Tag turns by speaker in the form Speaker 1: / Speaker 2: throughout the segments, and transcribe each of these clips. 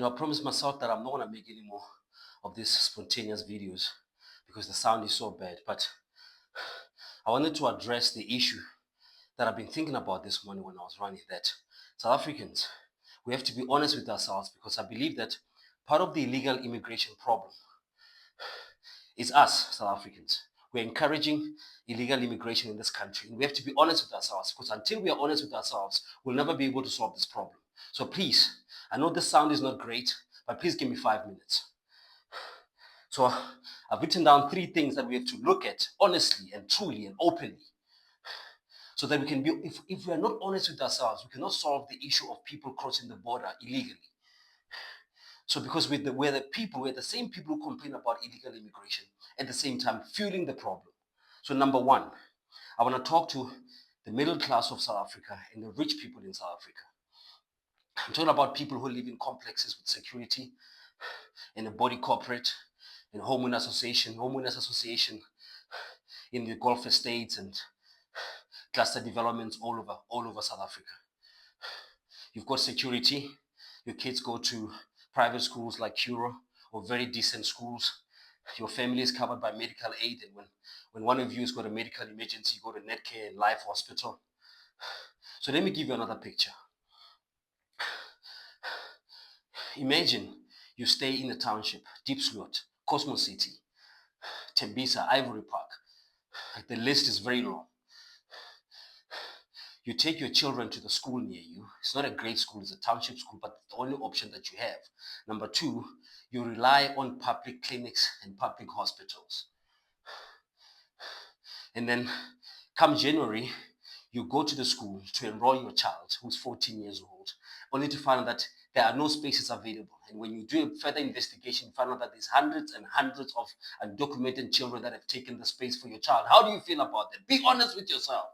Speaker 1: I promised myself that I'm not gonna make any more of these spontaneous videos because the sound is so bad. But I wanted to address the issue that I've been thinking about this morning when I was running. That South Africans, we have to be honest with ourselves, because I believe that part of the illegal immigration problem is us, South Africans. We're encouraging illegal immigration in this country. And we have to be honest with ourselves, because until we are honest with ourselves, we'll never be able to solve this problem. So please, I know this sound is not great, but please give me 5 minutes. So I've written down 3 things that we have to look at honestly and truly and openly, so that we can be, if we are not honest with ourselves, we cannot solve the issue of people crossing the border illegally. So because we're the same people who complain about illegal immigration, at the same time fueling the problem. So number one, I want to talk to the middle class of South Africa and the rich people in South Africa. I'm talking about people who live in complexes with security, in a body corporate, in homeowners association, in the Gulf estates and cluster developments all over South Africa. You've got security. Your kids go to private schools like Curo or very decent schools. Your family is covered by medical aid, and when one of you has got a medical emergency, you go to Netcare and Life Hospital. So let me give you another picture. Imagine you stay in a township, Diepsloot, Cosmos City, Tembisa, Ivory Park. The list is very long. You take your children to the school near you. It's not a great school, it's a township school, but it's the only option that you have. Number two, you rely on public clinics and public hospitals. And then come January, you go to the school to enroll your child who's 14 years old, only to find out that there are no spaces available. And when you do a further investigation, you find out that there's hundreds and hundreds of undocumented children that have taken the space for your child. How do you feel about that? Be honest with yourself.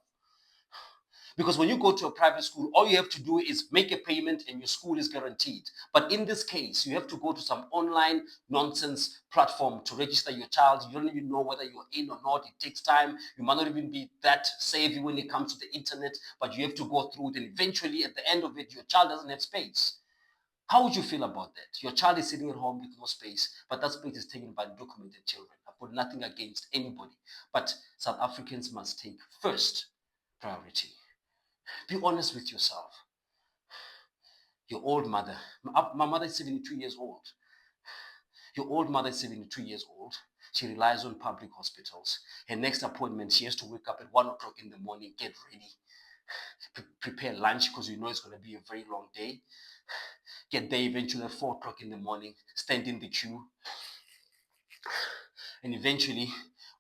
Speaker 1: Because when you go to a private school, all you have to do is make a payment and your school is guaranteed. But in this case, you have to go to some online nonsense platform to register your child. You don't even know whether you're in or not. It takes time. You might not even be that savvy when it comes to the internet, but you have to go through it. And eventually, at the end of it, your child doesn't have space. How would you feel about that? Your child is sitting at home with no space, but that space is taken by undocumented children. I've got nothing against anybody, but South Africans must take first priority. Be honest with yourself. Your old mother, my mother is 72 years old. Your old mother is 72 years old. She relies on public hospitals. Her next appointment, she has to wake up at 1 o'clock in the morning, get ready, prepare lunch because you know it's going to be a very long day. Get there eventually at 4 o'clock in the morning, stand in the queue. And eventually,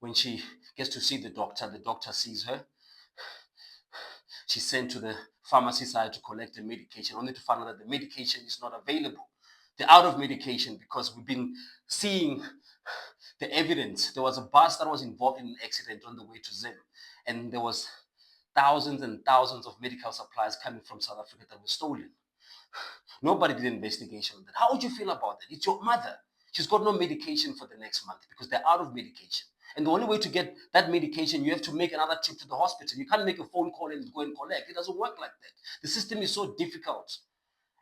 Speaker 1: when she gets to see the doctor sees her. She's sent to the pharmacy side to collect the medication, only to find out that the medication is not available. They're out of medication because we've been seeing the evidence. There was a bus that was involved in an accident on the way to Zim, and there was thousands and thousands of medical supplies coming from South Africa that were stolen. Nobody did an investigation on that. How would you feel about that? It's your mother. She's got no medication for the next month because they're out of medication. And the only way to get that medication, you have to make another trip to the hospital. You can't make a phone call and go and collect. It doesn't work like that. The system is so difficult.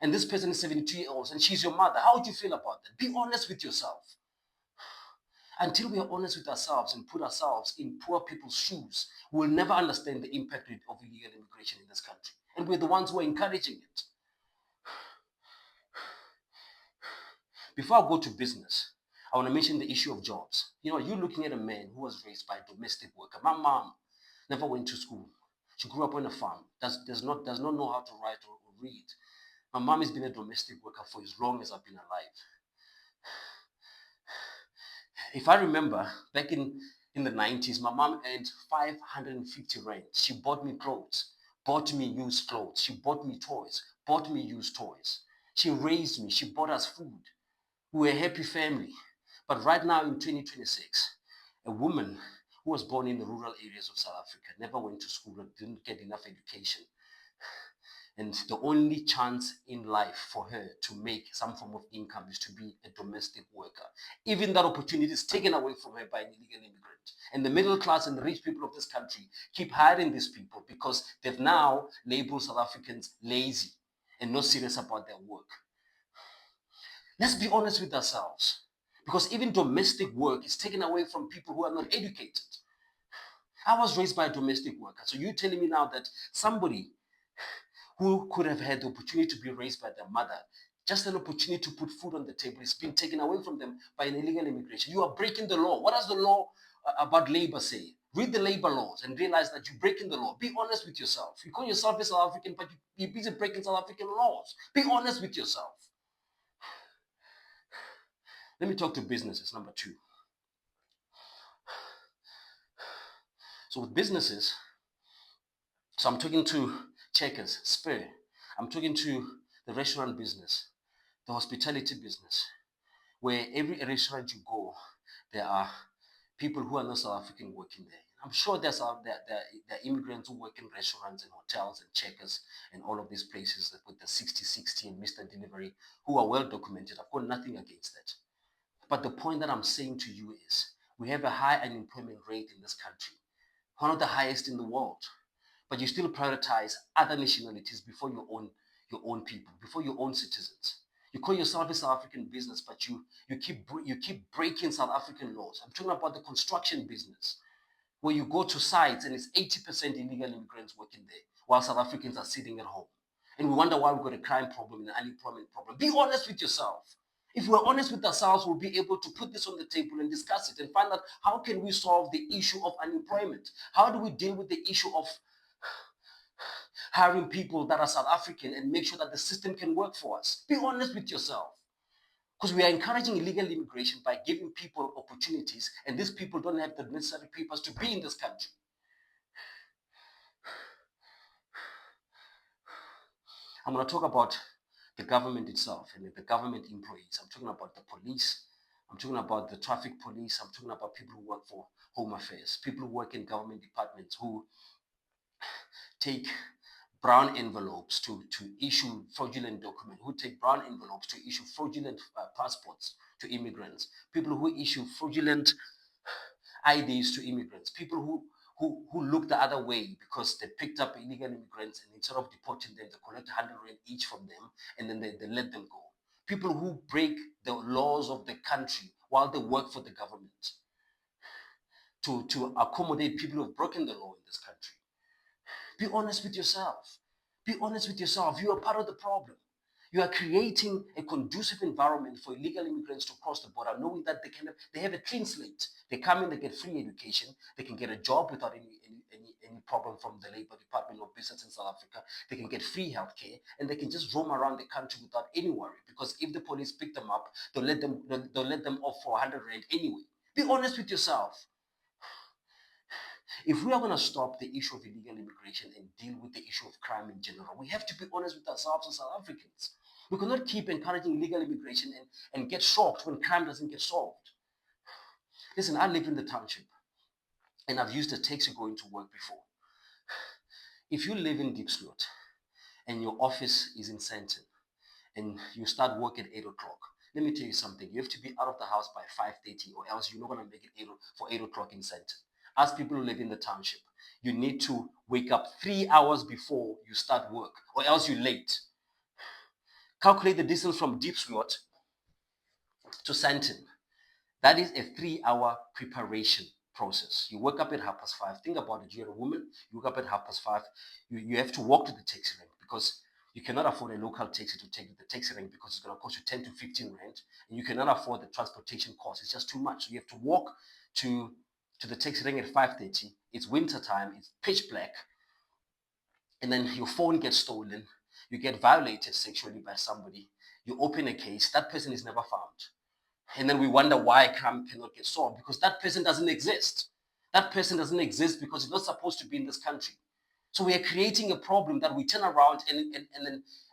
Speaker 1: And this person is 72 years old and she's your mother. How would you feel about that? Be honest with yourself. Until we are honest with ourselves and put ourselves in poor people's shoes, we'll never understand the impact of illegal immigration in this country. And we're the ones who are encouraging it. Before I go to business, I want to mention the issue of jobs. You're looking at a man who was raised by a domestic worker. My mom never went to school. She grew up on a farm. Does not know how to write or read. My mom has been a domestic worker for as long as I've been alive. If I remember, back in the 90s, my mom earned 550 rand. She bought me clothes, bought me used clothes. She bought me toys, bought me used toys. She raised me. She bought us food. We were a happy family. But right now in 2026, a woman who was born in the rural areas of South Africa, never went to school, and didn't get enough education. And the only chance in life for her to make some form of income is to be a domestic worker. Even that opportunity is taken away from her by an illegal immigrant. And the middle class and the rich people of this country keep hiring these people because they've now labeled South Africans lazy and not serious about their work. Let's be honest with ourselves. Because even domestic work is taken away from people who are not educated. I was raised by a domestic worker. So you're telling me now that somebody who could have had the opportunity to be raised by their mother, just an opportunity to put food on the table, is being taken away from them by an illegal immigration. You are breaking the law. What does the law about labor say? Read the labor laws and realize that you're breaking the law. Be honest with yourself. You call yourself a South African, but you're busy breaking South African laws. Be honest with yourself. Let me talk to businesses, number two. So with businesses, so I'm talking to Checkers, Spur. I'm talking to the restaurant business, the hospitality business, where every restaurant you go, there are people who are not South African working there. I'm sure there are immigrants who work in restaurants and hotels and Checkers and all of these places that with the 60/60 and Mr. Delivery who are well documented. I've got nothing against that. But the point that I'm saying to you is we have a high unemployment rate in this country, one of the highest in the world. But you still prioritize other nationalities before your own people, before your own citizens. You call yourself a South African business, but you keep breaking South African laws. I'm talking about the construction business, where you go to sites and it's 80% illegal immigrants working there, while South Africans are sitting at home. And we wonder why we've got a crime problem and an unemployment problem. Be honest with yourself. If we're honest with ourselves, we'll be able to put this on the table and discuss it and find out how can we solve the issue of unemployment? How do we deal with the issue of hiring people that are South African and make sure that the system can work for us? Be honest with yourself. Because we are encouraging illegal immigration by giving people opportunities, and these people don't have the necessary papers to be in this country. I'm going to talk about the government itself and the government employees. I'm talking about the police. I'm talking about the traffic police. I'm talking about people who work for Home Affairs, people who work in government departments who take brown envelopes to issue fraudulent documents, who take brown envelopes to issue fraudulent passports to immigrants, people who issue fraudulent IDs to immigrants, people who look the other way because they picked up illegal immigrants and instead of deporting them, they collect 100 rand each from them and then they let them go. People who break the laws of the country while they work for the government to accommodate people who have broken the law in this country. Be honest with yourself. Be honest with yourself. You are part of the problem. You are creating a conducive environment for illegal immigrants to cross the border, knowing that they have a clean slate. They come in, they get free education, they can get a job without any problem from the Labor Department of Business in South Africa. They can get free healthcare, and they can just roam around the country without any worry. Because if the police pick them up, they'll let them off for 100 rand anyway. Be honest with yourself. If we are going to stop the issue of illegal immigration and deal with the issue of crime in general, we have to be honest with ourselves as South Africans. We cannot keep encouraging illegal immigration and get shocked when crime doesn't get solved. Listen, I live in the township and I've used a taxi going to work before. If you live in Diepsloot and your office is in Sandton and you start work at 8 o'clock, let me tell you something. You have to be out of the house by 5:30 or else you're not going to make it for 8 o'clock in Sandton. As people who live in the township, you need to wake up 3 hours before you start work or else you're late. Calculate the distance from Diepsloot to Sandton. That is a 3 hour preparation process. You wake up at 5:30. Think about it. You're a woman. You wake up at 5:30. You have to walk to the taxi rank because you cannot afford a local taxi to take the taxi rank because it's going to cost you 10 to 15 rand. And you cannot afford the transportation cost. It's just too much. So you have to walk to the taxi rank at 5:30. It's winter time. It's pitch black. And then your phone gets stolen. You get violated sexually by somebody. You open a case. That person is never found. And then we wonder why crime cannot get solved because that person doesn't exist. That person doesn't exist because he's not supposed to be in this country. So we are creating a problem that we turn around and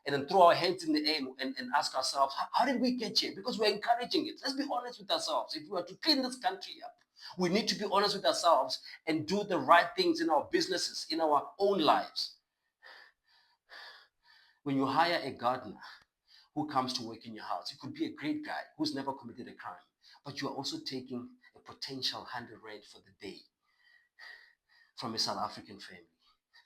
Speaker 1: then throw our hands in the air and ask ourselves, how did we get here? Because we're encouraging it. Let's be honest with ourselves. If we are to clean this country up, we need to be honest with ourselves and do the right things in our businesses, in our own lives. When you hire a gardener who comes to work in your house, it could be a great guy who's never committed a crime, but you are also taking a potential 100 rand for the day from a South African family.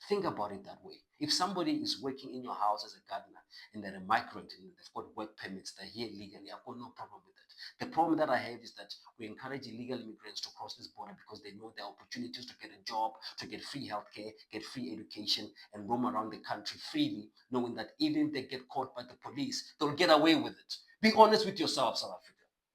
Speaker 1: Think about it that way. If somebody is working in your house as a gardener and they're a migrant and they've got work permits, they're here legally, I've got no problem with that. The problem that I have is that we encourage illegal immigrants to cross this border because they know there are opportunities to get a job, to get free healthcare, get free education, and roam around the country freely, knowing that even if they get caught by the police, they'll get away with it. Be honest with yourself, South Africa.